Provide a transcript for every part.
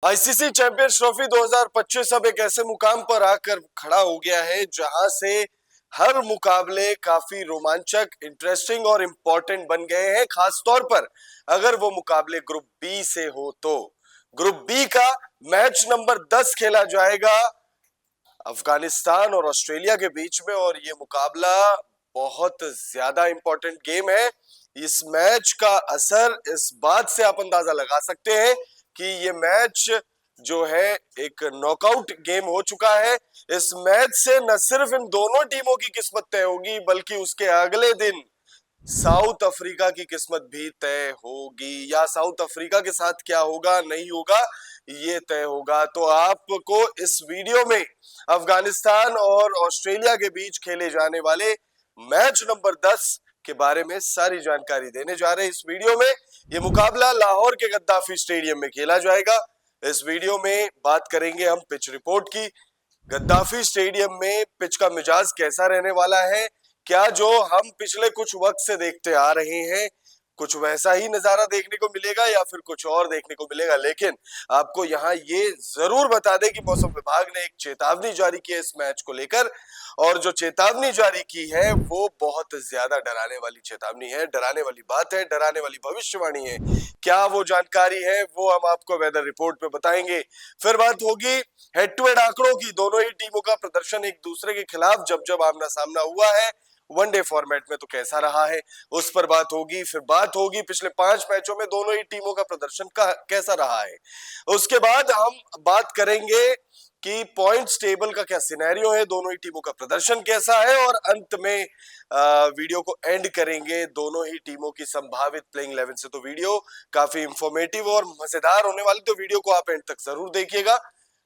ICC champions trophy 2025 अब एक ऐसे मुकाम पर आकर खड़ा हो गया है जहां से हर मुकाबले काफी रोमांचक, इंटरेस्टिंग और इम्पोर्टेंट बन गए हैं। खास तौर पर अगर वो मुकाबले ग्रुप बी से हो तो ग्रुप बी का मैच नंबर 10 खेला जाएगा अफगानिस्तान और ऑस्ट्रेलिया के बीच में, और ये मुकाबला बहुत ज्यादा इंपॉर्टेंट गेम है। इस मैच का असर इस बात से आप अंदाजा लगा सकते हैं कि ये मैच जो है एक नॉकआउट गेम हो चुका है। इस मैच से न सिर्फ इन दोनों टीमों की किस्मत तय होगी, बल्कि उसके अगले दिन साउथ अफ्रीका की किस्मत भी तय होगी, या साउथ अफ्रीका के साथ क्या होगा नहीं होगा ये तय होगा। तो आपको इस वीडियो में अफगानिस्तान और ऑस्ट्रेलिया के बीच खेले जाने वाले मैच नंबर 10 के बारे में सारी जानकारी देने जा रहे हैं इस वीडियो में। ये मुकाबला लाहौर के गद्दाफी स्टेडियम में खेला जाएगा। इस वीडियो में बात करेंगे हम पिच रिपोर्ट की। गद्दाफी स्टेडियम में पिच का मिजाज कैसा रहने वाला है, क्या जो हम पिछले कुछ वक्त से देखते आ रहे हैं कुछ वैसा ही नजारा देखने को मिलेगा या फिर कुछ और देखने को मिलेगा। लेकिन आपको यहाँ ये जरूर बता दें कि मौसम विभाग ने एक चेतावनी जारी की है इस मैच को लेकर, और जो चेतावनी जारी की है वो बहुत ज्यादा डराने वाली चेतावनी है, डराने वाली बात है, डराने वाली भविष्यवाणी है। क्या वो जानकारी है वो हम आपको वेदर रिपोर्ट में बताएंगे। फिर बात होगी हेड टू हेड आंकड़ों की, दोनों ही टीमों का प्रदर्शन एक दूसरे के खिलाफ जब जब आमना सामना हुआ है वनडे फॉर्मेट में तो कैसा रहा है उस पर बात होगी। फिर बात होगी पिछले 5 मैचों में दोनों ही टीमों का प्रदर्शन कैसा रहा है। उसके बाद हम बात करेंगे कि पॉइंट्स टेबल का क्या सिनेरियो है, दोनों ही टीमों का प्रदर्शन कैसा है, और अंत में वीडियो को एंड करेंगे दोनों ही टीमों की संभावित प्लेइंग 11 से। तो वीडियो काफी इंफॉर्मेटिव और मजेदार होने वाली, तो वीडियो को आप एंड तक जरूर देखिएगा।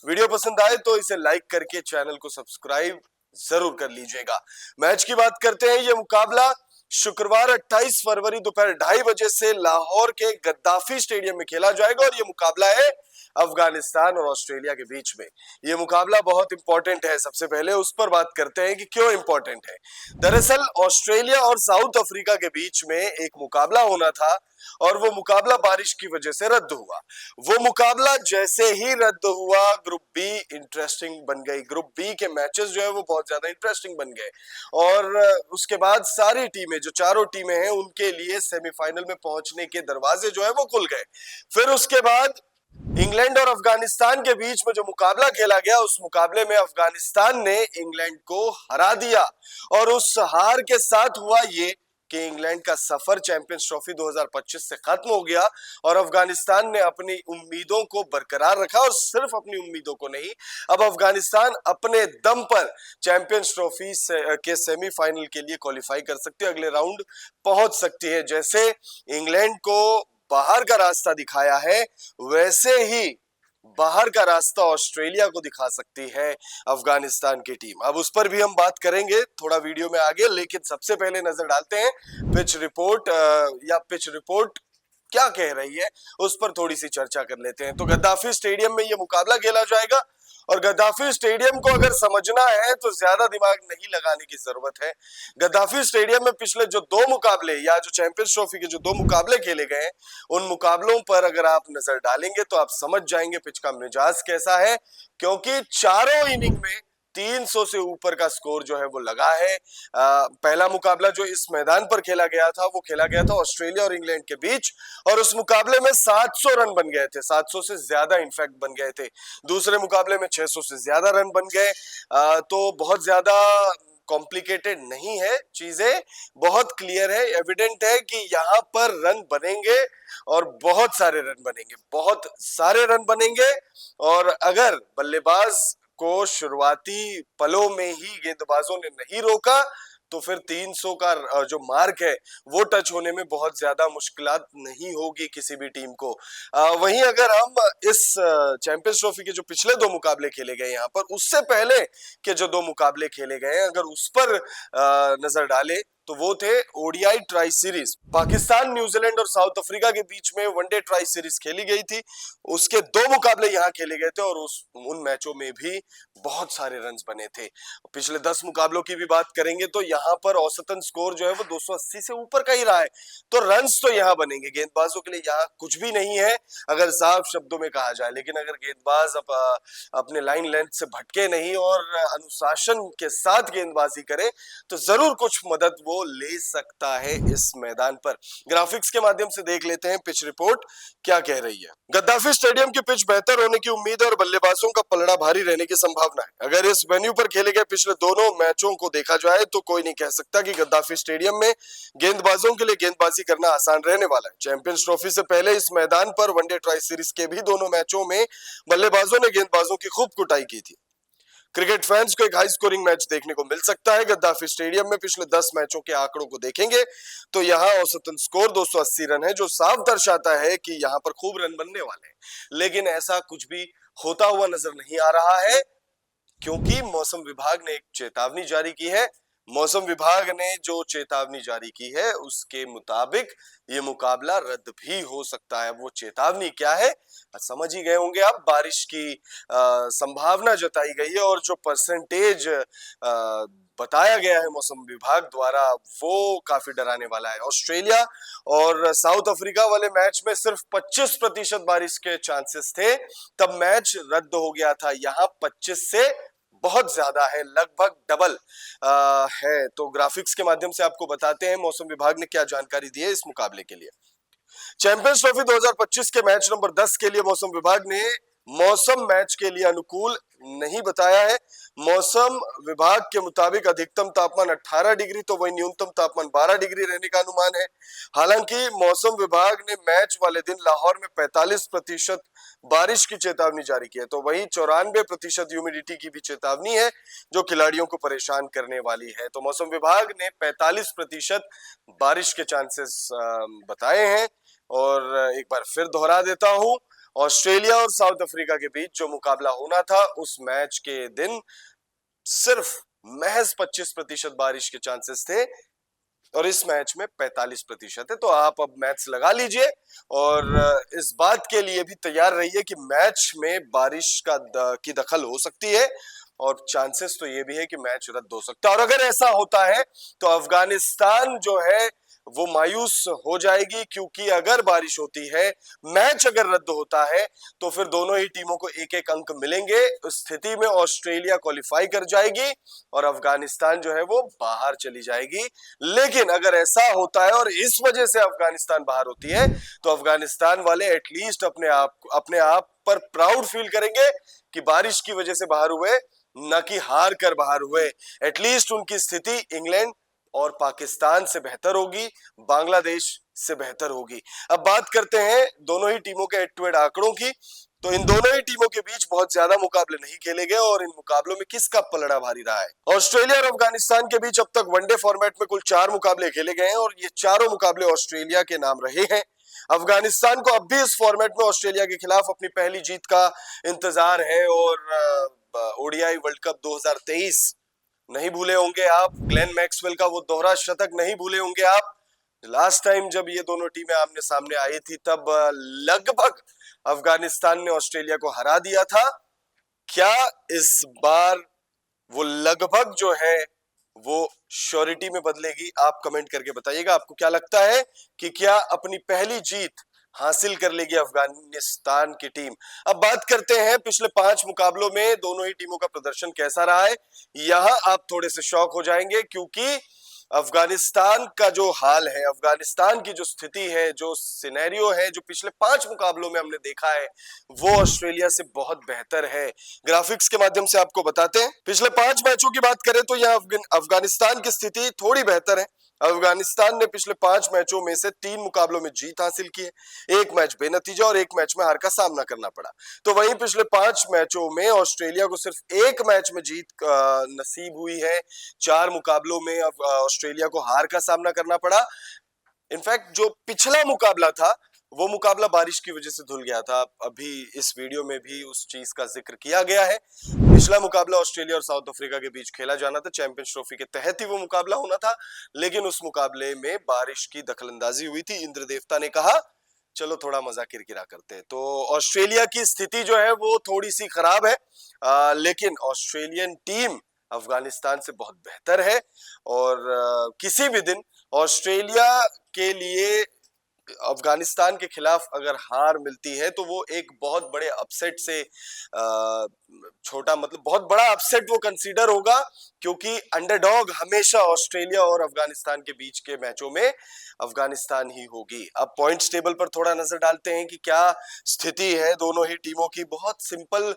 वीडियो पसंद आए तो इसे लाइक करके चैनल को सब्सक्राइब जरूर कर लीजिएगा। मैच की बात करते हैं। यह मुकाबला शुक्रवार 28 फरवरी दोपहर 2:30 बजे से लाहौर के गद्दाफी स्टेडियम में खेला जाएगा, और यह मुकाबला है अफगानिस्तान और ऑस्ट्रेलिया के बीच में। यह मुकाबला बहुत इंपॉर्टेंट है। सबसे पहले उस पर बात करते हैं कि क्यों इंपॉर्टेंट है। दरअसल ऑस्ट्रेलिया और साउथ अफ्रीका के बीच में एक मुकाबला होना था, और वो मुकाबला बारिश की वजह से रद्द हुआ। वो मुकाबला जैसे ही रद्द हुआ ग्रुप बी इंटरेस्टिंग बन गई। ग्रुप बी के मैचेस जो है वो बहुत ज्यादा इंटरेस्टिंग बन गए, और उसके बाद सारी टीमें जो चारों टीमें हैं उनके लिए सेमीफाइनल में पहुंचने के दरवाजे जो है वो खुल गए। फिर उसके बाद इंग्लैंड और अफगानिस्तान के बीच में जो मुकाबला खेला गया उस मुकाबले में अफगानिस्तान ने इंग्लैंड को हरा दिया, और उस हार के साथ हुआ ये कि इंग्लैंड का सफर चैंपियंस ट्रॉफी 2025 से खत्म हो गया, और अफगानिस्तान ने अपनी उम्मीदों को बरकरार रखा, और सिर्फ अपनी उम्मीदों को नहीं, अब अफगानिस्तान अपने दम पर चैंपियंस ट्रॉफी के सेमीफाइनल के लिए क्वालिफाई कर सकती है, अगले राउंड पहुंच सकती है। जैसे इंग्लैंड को बाहर का रास्ता दिखाया है वैसे ही बाहर का रास्ता ऑस्ट्रेलिया को दिखा सकती है अफगानिस्तान की टीम। अब उस पर भी हम बात करेंगे थोड़ा वीडियो में आगे, लेकिन सबसे पहले नजर डालते हैं पिच रिपोर्ट या पिच रिपोर्ट क्या कह रही है उस पर थोड़ी सी चर्चा कर लेते हैं। तो गद्दाफी स्टेडियम में यह मुकाबला खेला जाएगा, और गद्दाफी स्टेडियम को अगर समझना है तो ज्यादा दिमाग नहीं लगाने की जरूरत है। गद्दाफी स्टेडियम में पिछले जो 2 मुकाबले या जो चैंपियंस ट्रॉफी के जो 2 मुकाबले खेले गए उन मुकाबलों पर अगर आप नजर डालेंगे तो आप समझ जाएंगे पिच का मिजाज कैसा है, क्योंकि चारों इनिंग में 300 से ऊपर का स्कोर जो है वो लगा है। पहला मुकाबला जो इस मैदान पर खेला गया था वो खेला गया था ऑस्ट्रेलिया और इंग्लैंड के बीच, और उस मुकाबले में 700 रन बन गए थे, 700 से ज्यादा इनफैक्ट बन गए थे। दूसरे मुकाबले में 600 से ज्यादा रन बन गए। तो बहुत ज्यादा कॉम्प्लिकेटेड नहीं है, चीजें बहुत क्लियर है, एविडेंट है कि यहाँ पर रन बनेंगे और बहुत सारे रन बनेंगे, बहुत सारे रन बनेंगे। और अगर बल्लेबाज को शुरुआती पलों में ही गेंदबाजों ने नहीं रोका तो फिर 300 का जो मार्क है वो टच होने में बहुत ज्यादा मुश्किलात नहीं होगी किसी भी टीम को। वहीं अगर हम इस चैंपियंस ट्रॉफी के जो पिछले 2 मुकाबले खेले गए यहाँ पर उससे पहले के जो 2 मुकाबले खेले गए अगर उस पर नजर डालें तो वो थे ODI tri series. Pakistan, New Zealand और साउथ अफ्रीका के बीच में वनडे ट्राई सीरीज खेली गई थी। उसके 2 मुकाबले यहाँ खेले गए थे और उन मैचों में भी बहुत सारे रन बने थे। पिछले 10 मुकाबलों की भी बात करेंगे तो यहाँ पर औसतन स्कोर जो है वो 280 से ऊपर का ही रहा है। तो रन्स तो यहाँ बनेंगे, गेंदबाजों के लिए यहाँ कुछ भी नहीं है अगर साफ शब्दों में कहा जाए। लेकिन अगर गेंदबाज अपने लाइन लेंथ से भटके नहीं और अनुशासन के साथ गेंदबाजी करे तो जरूर कुछ मदद वो ले सकता है इस मैदान पर। ग्राफिक्स के माध्यम से देख लेते हैं पिच रिपोर्ट क्या कह रही है। गद्दाफी स्टेडियम की पिच बेहतर होने की उम्मीद है और बल्लेबाजों का पलड़ा भारी रहने की संभावना है। अगर इस वेन्यू पर खेले गए पिछले दोनों मैचों को देखा जाए तो कोई नहीं कह सकता कि गद्दाफी स्टेडियम में गेंदबाजों के लिए गेंदबाजी करना आसान रहने वाला है। चैंपियंस ट्रॉफी से पहले इस मैदान पर वनडे ट्राई सीरीज के भी दोनों मैचों में बल्लेबाजों ने गेंदबाजों की खूब कुटाई की थी। क्रिकेट फैंस को एक हाई स्कोरिंग मैच देखने को मिल सकता है। गद्दाफी स्टेडियम में पिछले 10 मैचों के आंकड़ों को देखेंगे तो यहाँ औसतन स्कोर 280 रन है, जो साफ दर्शाता है कि यहाँ पर खूब रन बनने वाले हैं। लेकिन ऐसा कुछ भी होता हुआ नजर नहीं आ रहा है क्योंकि मौसम विभाग ने एक चेतावनी जारी की है। मौसम विभाग ने जो चेतावनी जारी की है उसके मुताबिक ये मुकाबला रद्द भी हो सकता है। वो चेतावनी क्या है समझ ही गए होंगे आप। बारिश की संभावना जताई गई है और जो परसेंटेज बताया गया है मौसम विभाग द्वारा वो काफी डराने वाला है। ऑस्ट्रेलिया और साउथ अफ्रीका वाले मैच में सिर्फ 25% बारिश के चांसेस थे, तब मैच रद्द हो गया था। यहाँ 25 से बहुत ज्यादा है, लगभग डबल है। तो ग्राफिक्स के माध्यम से आपको बताते हैं मौसम विभाग ने क्या जानकारी दी है इस मुकाबले के लिए। चैंपियंस ट्रॉफी 2025 के मैच नंबर 10 के लिए मौसम विभाग ने मौसम मैच के लिए अनुकूल नहीं बताया है। मौसम विभाग के मुताबिक अधिकतम तापमान 18 डिग्री तो वही न्यूनतम तापमान 12 डिग्री रहने का अनुमान है। हालांकि मौसम विभाग ने मैच वाले दिन लाहौर में 45% बारिश की चेतावनी जारी की है, तो वही 94% ह्यूमिडिटी की भी चेतावनी है जो खिलाड़ियों को परेशान करने वाली है। तो मौसम विभाग ने 45% बारिश के चांसेस बताए हैं। और एक बार फिर दोहरा देता हूं, ऑस्ट्रेलिया और साउथ अफ्रीका के बीच जो मुकाबला होना था उस मैच के दिन सिर्फ महज 25% बारिश के चांसेस थे और इस मैच में 45% है। तो आप अब मैच लगा लीजिए और इस बात के लिए भी तैयार रहिए कि मैच में बारिश की दखल हो सकती है और चांसेस तो ये भी है कि मैच रद्द हो सकता है। और अगर ऐसा होता है तो अफगानिस्तान जो है वो मायूस हो जाएगी, क्योंकि अगर बारिश होती है, मैच अगर रद्द होता है तो फिर दोनों ही टीमों को एक एक अंक मिलेंगे। उस स्थिति में ऑस्ट्रेलिया क्वालिफाई कर जाएगी और अफगानिस्तान जो है वो बाहर चली जाएगी। लेकिन अगर ऐसा होता है और इस वजह से अफगानिस्तान बाहर होती है तो अफगानिस्तान वाले एटलीस्ट अपने आप पर प्राउड फील करेंगे कि बारिश की वजह से बाहर हुए, न कि हार कर बाहर हुए। एटलीस्ट उनकी स्थिति इंग्लैंड और पाकिस्तान से बेहतर होगी, बांग्लादेश से बेहतर होगी। अब बात करते हैं दोनों ही टीमों के हेड टू हेड आंकड़ों की। तो इन दोनों ही टीमों के बीच बहुत ज्यादा मुकाबले नहीं खेले गए और इन मुकाबलों में किसका पलड़ा भारी रहा है। ऑस्ट्रेलिया और अफगानिस्तान के बीच अब तक वनडे फॉर्मेट में कुल 4 मुकाबले खेले गए हैं और ये चारों मुकाबले ऑस्ट्रेलिया के नाम रहे हैं। अफगानिस्तान को अब भी इस फॉर्मेट में ऑस्ट्रेलिया के खिलाफ अपनी पहली जीत का इंतजार है और ओडीआई वर्ल्ड कप 2023 नहीं भूले होंगे आप। ग्लेन मैक्सवेल का वो दोहरा शतक नहीं भूले होंगे आप। लास्ट टाइम जब ये दोनों टीमें आमने सामने आई थी तब लगभग अफगानिस्तान ने ऑस्ट्रेलिया को हरा दिया था। क्या इस बार वो लगभग जो है वो श्योरिटी में बदलेगी? आप कमेंट करके बताइएगा। आपको क्या लगता है कि क्या अपनी पहली जीत हासिल कर लेगी अफगानिस्तान की टीम? अब बात करते हैं पिछले 5 मुकाबलों में दोनों ही टीमों का प्रदर्शन कैसा रहा है। यहां आप थोड़े से शॉक हो जाएंगे क्योंकि अफगानिस्तान का जो हाल है, अफगानिस्तान की जो स्थिति है, जो सिनेरियो है, जो पिछले 5 मुकाबलों में हमने देखा है वो ऑस्ट्रेलिया से बहुत बेहतर है। ग्राफिक्स के माध्यम से आपको बताते हैं। पिछले 5 मैचों की बात करें तो यहाँ अफगानिस्तान की स्थिति थोड़ी बेहतर है। अफगानिस्तान ने पिछले 5 मैचों में से 3 मुकाबलों में जीत हासिल की है, 1 मैच बेनतीजा और 1 मैच में हार का सामना करना पड़ा। तो वहीं पिछले 5 मैचों में ऑस्ट्रेलिया को सिर्फ 1 मैच में जीत नसीब हुई है। 4 मुकाबलों में ऑस्ट्रेलिया को हार का सामना करना पड़ा। इनफैक्ट जो पिछला मुकाबला था वो मुकाबला बारिश की वजह से धुल गया था। अभी इस वीडियो में भी उस चीज का जिक्र किया गया है। पिछला मुकाबला ऑस्ट्रेलिया और साउथ अफ्रीका के बीच खेला जाना था, चैंपियंस ट्रॉफी के तहत ही वो मुकाबला होना था, लेकिन उस मुकाबले में बारिश की दखलंदाजी हुई थी। इंद्र देवता ने कहा चलो थोड़ा मजा किरकिरा करते हैं। तो ऑस्ट्रेलिया की स्थिति जो है वो थोड़ी सी खराब है, लेकिन ऑस्ट्रेलियन टीम अफगानिस्तान से बहुत बेहतर है। और किसी भी दिन ऑस्ट्रेलिया के लिए अफगानिस्तान के खिलाफ अगर हार मिलती है तो वो एक बहुत बड़े अपसेट से छोटा मतलब बहुत बड़ा अपसेट वो कंसीडर होगा, क्योंकि अंडरडॉग हमेशा ऑस्ट्रेलिया और अफगानिस्तान के बीच के मैचों में अफगानिस्तान ही होगी। अब पॉइंट्स टेबल पर थोड़ा नजर डालते हैं कि क्या स्थिति है दोनों ही टीमों की। बहुत सिंपल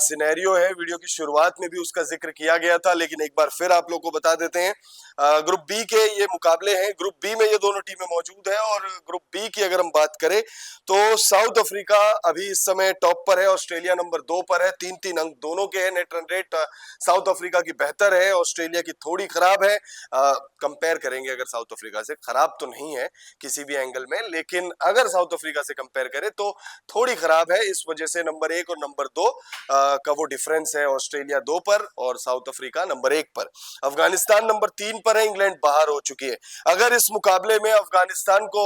सिनेरियो है, वीडियो की शुरुआत में भी उसका जिक्र किया गया था, लेकिन एक बार फिर आप लोगों को बता देते हैं। ग्रुप बी के ये मुकाबले हैं, ग्रुप बी में ये दोनों टीमें मौजूद है। और ग्रुप बी की अगर हम बात करें तो साउथ अफ्रीका अभी इस समय टॉप पर है, ऑस्ट्रेलिया नंबर 2 पर है। 3-3 अंक दोनों के हैं। Net run rate south Africa की बेहतर है, ऑस्ट्रेलिया की थोड़ी खराब है। कंपेयर करेंगे अगर साउथ अफ्रीका से, खराब तो नहीं है किसी भी एंगल में, लेकिन अगर साउथ अफ्रीका से कंपेयर करें तो थोड़ी खराब है। इस वजह से नंबर 1 और नंबर 2 का वो डिफरेंस है, ऑस्ट्रेलिया 2 पर और साउथ अफ्रीका नंबर 1 पर। अफगानिस्तान नंबर 3 पर है, इंग्लैंड बाहर हो चुकी है। अगर इस मुकाबले में अफगानिस्तान को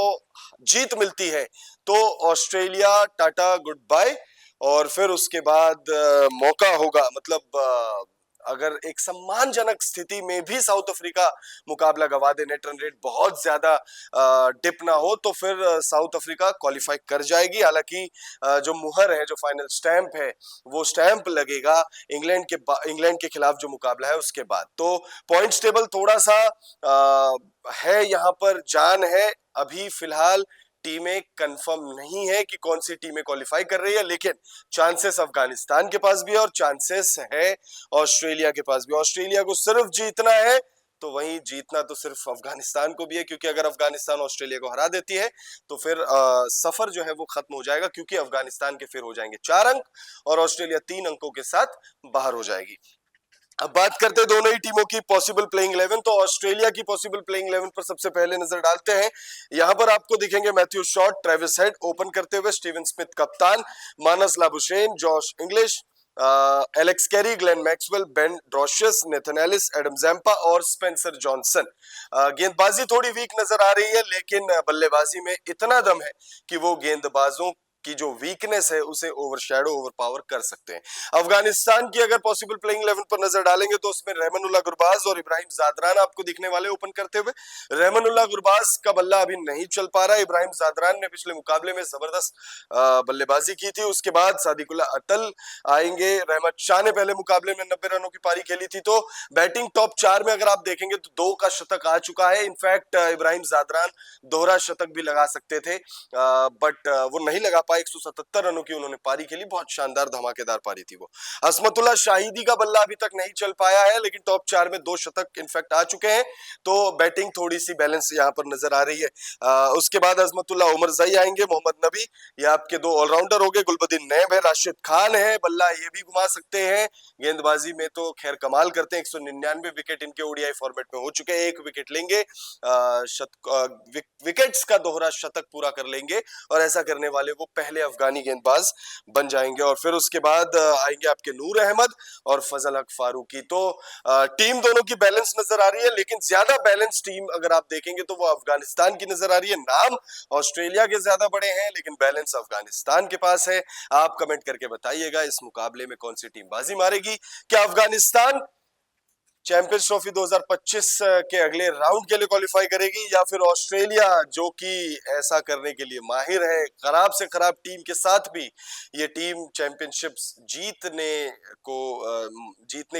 जीत मिलती है तो ऑस्ट्रेलिया टाटा गुड बाय, और फिर उसके बाद मौका होगा, मतलब अगर एक सम्मानजनक स्थिति में भी साउथ अफ्रीका मुकाबला गवा दे, नेट रन रेट बहुत ज्यादा डिप ना हो, तो फिर साउथ अफ्रीका क्वालिफाई कर जाएगी। हालांकि जो मुहर है, जो फाइनल स्टैंप है, वो स्टैंप लगेगा इंग्लैंड के खिलाफ जो मुकाबला है उसके बाद। तो पॉइंट्स टेबल थोड़ा सा है यहाँ पर जान है। अभी फिलहाल टीमें कंफर्म नहीं है कि कौन सी टीमें क्वालिफाई कर रही है, लेकिन चांसेस अफगानिस्तान के पास भी है और चांसेस है ऑस्ट्रेलिया के पास भी। ऑस्ट्रेलिया को सिर्फ जीतना है, तो वहीं जीतना तो सिर्फ अफगानिस्तान को भी है, क्योंकि अगर अफगानिस्तान ऑस्ट्रेलिया को हरा देती है तो फिर सफर जो है वो खत्म हो जाएगा, क्योंकि अफगानिस्तान के फिर हो जाएंगे 4 अंक और ऑस्ट्रेलिया 3 अंकों के साथ बाहर हो जाएगी। अब बात करते हैं दोनों ही टीमों की पॉसिबल प्लेइंग 11। तो ऑस्ट्रेलिया की पॉसिबल प्लेइंग 11 पर सबसे पहले नजर डालते हैं। यहां पर आपको दिखेंगे Matthew Short, Travis Head open करते हुए, स्टीवन स्मिथ कप्तान, Marnus Labuschagne, Josh Inglis, Alex Carey, Glenn Maxwell, Ben Dwarshuis, Nathan Ellis, Adam Zampa और स्पेंसर जॉनसन। गेंदबाजी थोड़ी वीक नजर आ रही है, लेकिन बल्लेबाजी में इतना दम है कि वो गेंदबाजों की जो वीकनेस है उसे ओवरशैडो ओवरपावर कर सकते हैं। अफगानिस्तान की अगर पॉसिबल प्लेइंग 11 पर नजर डालेंगे तो उसमें रहमानुल्लाह गुरबाज और इब्राहिम जादरान आपको दिखने वाले ओपन करते हुए। रहमानुल्लाह गुरबाज का बल्ला अभी नहीं चल पा रहा है। इब्राहिम जादरान ने पिछले मुकाबले में जबरदस्त बल्लेबाजी की थी। उसके बाद सादिकुल्लाह अतल आएंगे। रहमत शाह ने पहले मुकाबले में 90 रनों की पारी खेली थी। तो बैटिंग टॉप 4 में अगर आप देखेंगे तो 2 का शतक आ चुका है। इनफैक्ट इब्राहिम जादरान दोहरा शतक भी लगा सकते थे, बट वो नहीं लगा पाए। 177 रनों की उन्होंने पारी खेली, बहुत शानदार धमाकेदार पारी थी वो। असमतुल्लाह शाहिदी का बल्ला अभी तक नहीं चल पाया है, लेकिन टॉप 4 में 2 शतक इनफैक्ट आ चुके हैं। तो बैटिंग थोड़ी सी बैलेंस यहाँ पर नजर आ रही है। उसके बाद अजमतुल्लाह उमरजई आएंगे, मोहम्मद नबी, ये आपके 2 ऑलराउंडर हो गए। गुलबदीन नैब है, राशिद खान है, बल्ला ये भी घुमा सकते हैं। गेंदबाजी में तो खैर कमाल करते हैं। 199 विकेट इनके ओडीआई फॉर्मेट में हो चुके हैं। 1 विकेट लेंगे, विकेट्स का दोहरा शतक पूरा कर लेंगे, और ऐसा करने वाले वो पहले अफगानी गेंदबाज बन जाएंगे। और फिर उसके बाद आएंगे आपके नूर अहमद और फजल हक फारूकी। तो टीम दोनों की बैलेंस नजर आ रही है, लेकिन ज्यादा बैलेंस टीम अगर आप देखेंगे तो वो अफगानिस्तान की नजर आ रही है। नाम ऑस्ट्रेलिया के ज्यादा बड़े हैं, लेकिन बैलेंस अफगानिस्तान के पास है। आप कमेंट करके बताइएगा इस मुकाबले में कौन सी टीम बाजी मारेगी। क्या अफगानिस्तान चैंपियंस ट्रॉफी 2025 के अगले राउंड के लिए क्वालिफाई करेगी, या फिर ऑस्ट्रेलिया जो कि ऐसा करने के लिए माहिर है, खराब से खराब टीम के साथ भी ये टीम चैंपियनशिप्स जीतने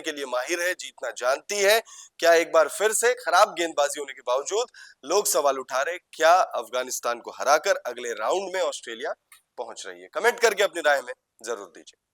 के लिए माहिर है, जीतना जानती है। क्या एक बार फिर से खराब गेंदबाजी होने के बावजूद लोग सवाल उठा रहे, क्या अफगानिस्तान को हराकर अगले राउंड में ऑस्ट्रेलिया पहुंच रही है? कमेंट करके अपनी राय में जरूर दीजिए।